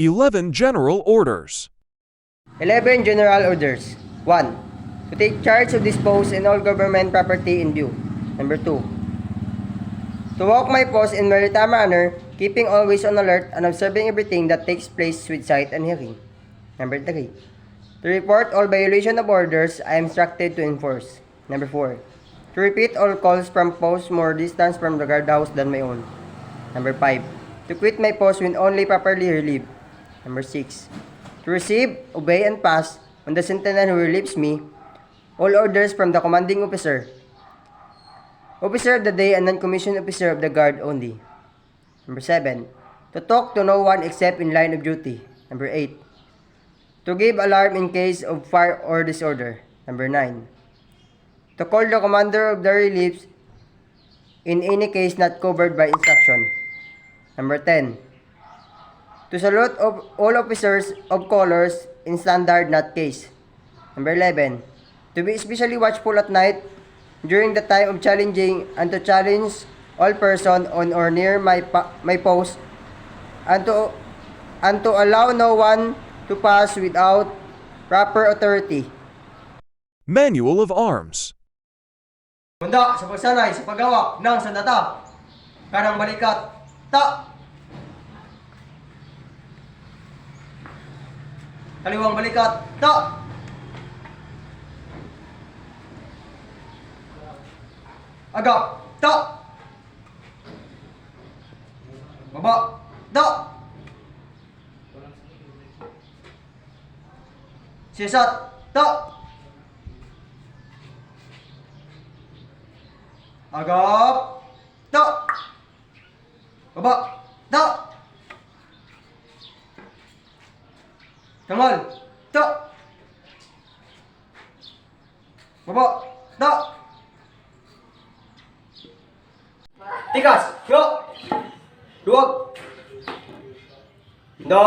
11 General Orders. 11 General Orders. 1. To take charge of dispose in all government property in due. Number 2. To walk my post in maritime manner, keeping always on alert and observing everything that takes place with sight and hearing. Number 3. To report all violation of orders I am instructed to enforce. Number 4. To repeat all calls from posts more distance from the guardhouse than my own. Number 5. To quit my post when only properly relieved. Number 6. To receive, obey, and pass on the sentinel who relieves me all orders from the commanding officer, officer of the day, and non-commissioned officer of the guard only. Number 7. To talk to no one except in line of duty. Number 8. To give alarm in case of fire or disorder. Number 9. To call the commander of the reliefs in any case not covered by instruction. Number 10. To salute of all officers of colors in standard not case. Number 11. To be especially watchful at night during the time of challenging and to challenge all person on or near my post and to allow no one to pass without proper authority. Manual of Arms. Handa sa pagsanay sa paggawa ng sandata. Karang balikat. Ta! Kaliwang balikat. Ta! Agap. Ta! Baba. Ta! Sisat. Ta! Agap. Ta! Baba. Ta! Tangal. Ta! Baba. Ta! Tikas. Yo. Duwag. Do.